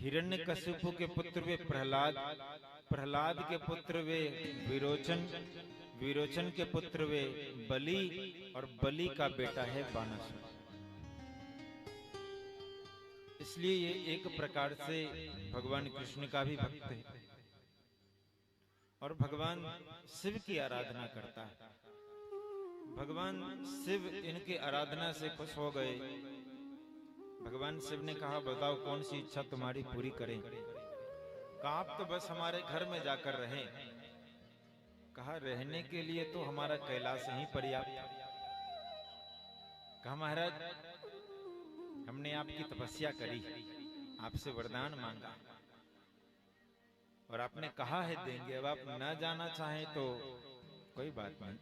हिरण्यकशिपु के पुत्र वे प्रहलाद, प्रहलाद के पुत्र वे विरोचन, विरोचन के पुत्र वे बलि, और बलि का बेटा है बानासुर। इसलिए ये एक प्रकार से भगवान कृष्ण का भी भक्त है और भगवान शिव की आराधना करता है। भगवान शिव इनकी आराधना से खुश हो गए। भगवान शिव ने कहा, बताओ कौन सी इच्छा तुम्हारी पूरी करें। कहा, आप तो बस हमारे घर में जाकर रहें। कहा, रहने के लिए तो हमारा कैलाश ही पर्याप्त। कहा, महाराज हमने आपकी तपस्या करी, आपसे वरदान मांगा और आपने कहा है देंगे। अब आप ना जाना चाहें तो कोई बात नहीं,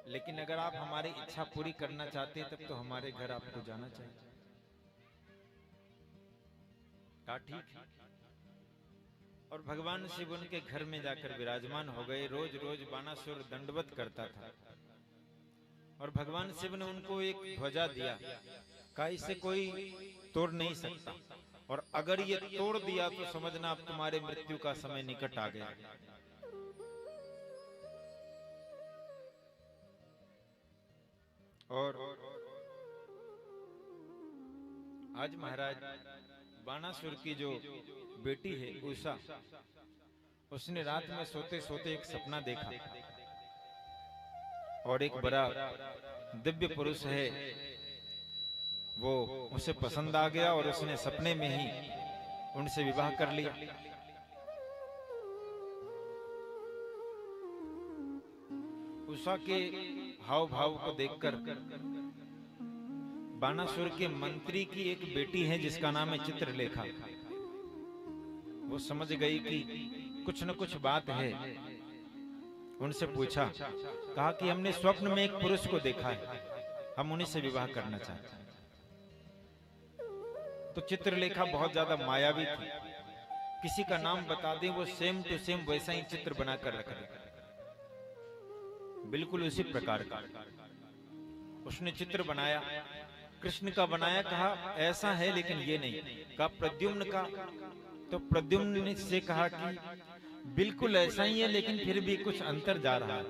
लेकिन अगर आप हमारी इच्छा पूरी करना चाहते तब तो हमारे घर आपको जाना चाहिए। कहा, ठीक है। और भगवान शिव उनके घर में जाकर विराजमान हो गए। रोज रोज बानासुर दंडवत करता था और भगवान शिव ने उनको एक ध्वजा दिया। कहा, इसे कोई तोड़ नहीं सकता, और अगर ये तोड़ दिया तो समझना अब तुम्हारे मृत्यु का समय निकट आ गया। और आज महाराज बानासुर की जो बेटी है उषा, उसने रात में सोते सोते एक सपना देखा और एक बड़ा दिव्य पुरुष है वो उसे पसंद आ गया और उसने सपने में ही उनसे विवाह कर लिया। उषा के हाव भाव को देखकर बानासुर के मंत्री की एक बेटी है जिसका नाम है चित्रलेखा, वो समझ गई कि कुछ न कुछ बात है। उनसे पूछा, कहा कि हमने स्वप्न में एक पुरुष को देखा है, हम उन्हीं से विवाह करना चाहते हैं। तो चित्रलेखा बहुत ज्यादा मायावी थी, किसी का नाम बता दें वो सेम टू सेम वैसा ही चित्र बनाकर रख दे, बिल्कुल उसी प्रकार का। उसने चित्र बनाया, कृष्ण का बनाया। कहा, ऐसा है लेकिन ये नहीं। कहा, प्रद्युम्न का। तो प्रद्युम्न ने से कहा कि बिल्कुल ऐसा ही है लेकिन फिर भी कुछ अंतर जा रहा है।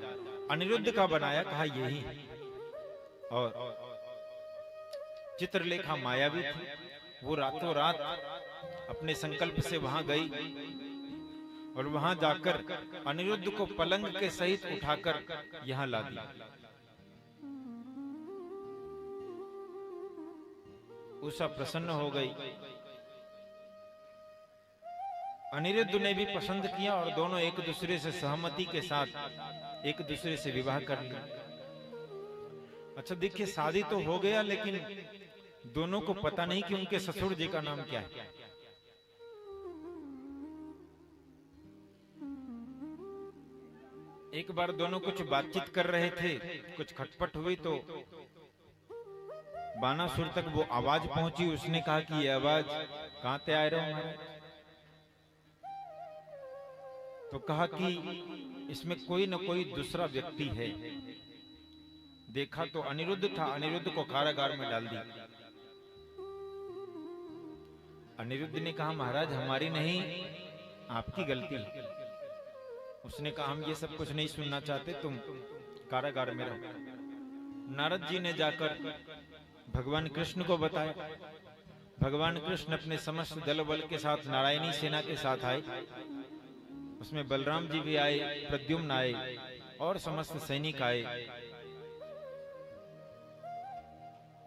अनिरुद्ध का बनाया। कहा, यही है। और चित्रलेखा मायावी थी, वो रातों रात अपने संकल्प से वहां गई और वहां जाकर अनिरुद्ध को पलंग के सहित उठाकर यहां ला दिया। उषा प्रसन्न हो गई। अनिरुद्ध ने भी पसंद किया और दोनों एक दूसरे से सहमति के साथ एक दूसरे से विवाह कर लिया। अच्छा देखिए, शादी तो हो गया लेकिन दोनों को पता नहीं कि उनके ससुर जी का नाम क्या है। एक बार दोनों कुछ बातचीत कर रहे थे, कुछ खटपट हुई तो बानासुर तक वो आवाज पहुंची। उसने कहा कि ये आवाज कहां से आ रहा है? तो कहा कि इसमें कोई न कोई दूसरा व्यक्ति है। देखा तो अनिरुद्ध था, अनिरुद्ध को कारागार में डाल दिया। अनिरुद्ध ने कहा, महाराज हमारी नहीं, आपकी गलती। उसने कहा, हम ये सब कुछ नहीं सुनना चाहते, तुम कारागार में रहो। नारद जी ने जाकर भगवान कृष्ण को बताया। भगवान कृष्ण अपने समस्त दल बल के साथ नारायणी सेना के साथ आए। उसमें बलराम जी भी आए, प्रद्युम्न आए और समस्त सैनिक आए।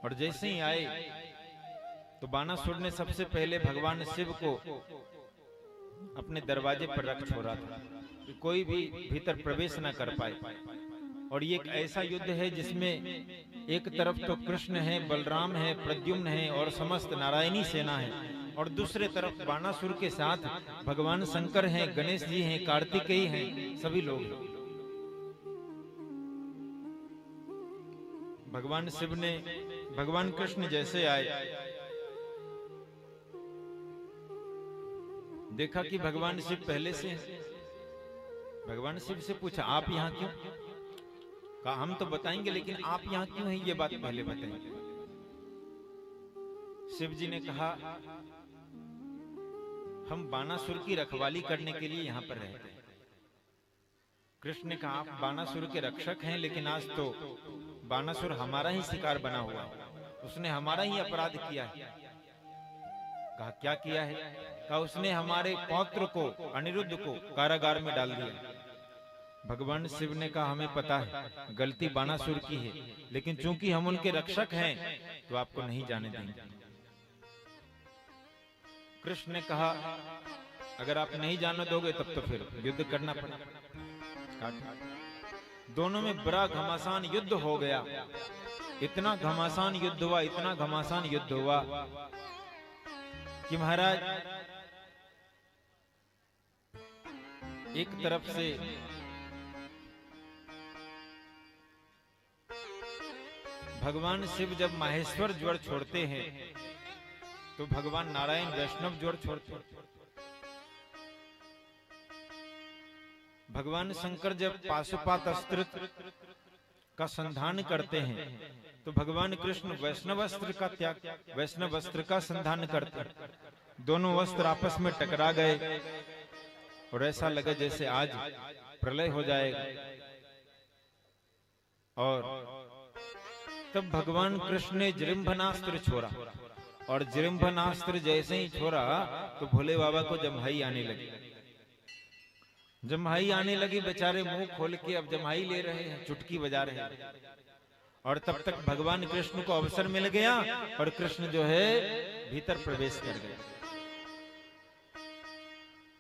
और जैसे ही आए तो बानासुर ने सबसे पहले भगवान शिव को अपने दरवाजे पर रख छोड़ा था कि कोई भी भीतर प्रवेश न कर पाए। और ये एक ऐसा युद्ध है जिसमें एक तरफ तो कृष्ण है, बलराम है, प्रद्युम्न है और समस्त नारायणी सेना है, और दूसरे तरफ बानासुर के साथ भगवान शंकर हैं, गणेश जी हैं, कार्तिकेय हैं, सभी लोग हैं। भगवान शिव ने, भगवान कृष्ण जैसे आए, देखा कि भगवान शिव पहले से हैं। भगवान शिव से पूछा, आप यहाँ क्यों? कहा, हम तो बताएंगे लेकिन आप यहाँ क्यों हैं, ये बात पहले बताएंगे। शिव जी ने कहा, हम बानासुर की रखवाली करने के लिए यहाँ पर रहते हैं। कृष्ण ने कहा, आप बानासुर के रक्षक हैं, लेकिन आज तो बानासुर हमारा ही शिकार बना हुआ है, उसने हमारा ही अपराध किया है। कहा, क्या किया है? कहा, उसने हमारे पौत्र को, अनिरुद्ध को कारागार में डाल दिया। भगवान शिव ने कहा, हमें पता है गलती बानासुर की है, लेकिन चूंकि हम उनके रक्षक हैं तो आपको नहीं जाने देंगे। कृष्ण ने कहा, अगर आप नहीं जाने दोगे तब तो फिर युद्ध करना पड़ेगा। दोनों में बड़ा घमासान युद्ध हो गया। इतना घमासान युद्ध हुआ, इतना घमासान युद्ध हुआ कि महाराज एक तरफ से भगवान शिव जब माहेश्वर ज्वर छोड़ते हैं तो भगवान नारायण वैष्णव ज्वर छोड़ते हैं। भगवान शंकर जब पाशुपात अस्त्र का संधान करते हैं तो भगवान कृष्ण वैष्णव अस्त्र का त्याग, वैष्णव अस्त्र का संधान करते हैं। दोनों अस्त्र आपस में टकरा गए और ऐसा लगा जैसे आज प्रलय हो जाएगा। और तब भगवान कृष्ण ने जृंभनास्त्र छोड़ा, और जृंभनास्त्र जैसे ही छोड़ा तो भोले बाबा को जम्हाई आने लगी। जम्हाई आने लगी, बेचारे मुंह खोल के अब जम्हाई ले रहे हैं, चुटकी बजा रहे हैं। और तब तक भगवान कृष्ण को अवसर मिल गया और कृष्ण जो है भीतर प्रवेश कर गए।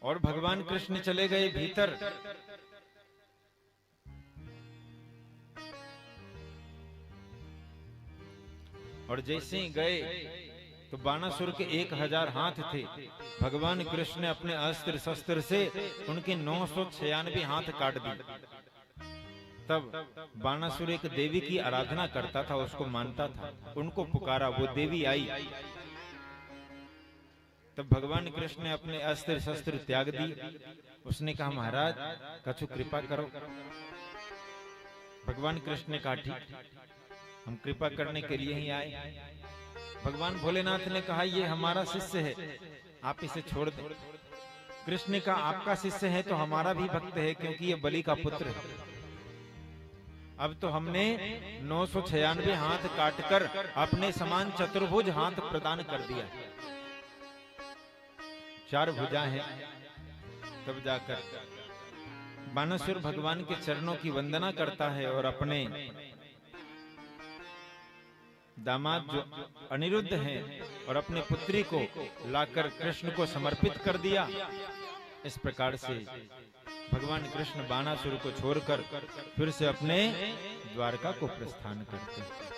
और भगवान कृष्ण चले गए भीतर। और जैसे ही गए तो बानासुर के 1000 हाथ थे। भगवान कृष्ण ने अपने अस्त्र शस्त्र से उनके 996 हाथ काट दिए। तब बानासुर एक देवी की आराधना करता था, उसको मानता था, उनको पुकारा, वो देवी आई। तब भगवान कृष्ण ने अपने अस्त्र शस्त्र त्याग दी। उसने कहा, महाराज कछु कृपा करो। भगवान कृष्ण ने कहा, ठीक, हम कृपा करने के लिए ही आए। भगवान भोलेनाथ ने कहा, ये हमारा शिष्य है, आप इसे छोड़ दें। कृष्ण ने कहा, आपका शिष्य है तो हमारा भी भक्त है, क्योंकि ये बलि का पुत्र है। अब तो हमने 996 हाथ काटकर अपने समान चतुर्भुज हाथ प्रदान कर दिया। 4 भुजा है। तब जाकर बानासुर भगवान के चरणों की वंदना करता है और अपने दामाद जो अनिरुद्ध हैं और अपने पुत्री को लाकर कृष्ण को समर्पित कर दिया। इस प्रकार से भगवान कृष्ण बानासुर को छोड़कर फिर से अपने द्वारका को प्रस्थान करते हैं।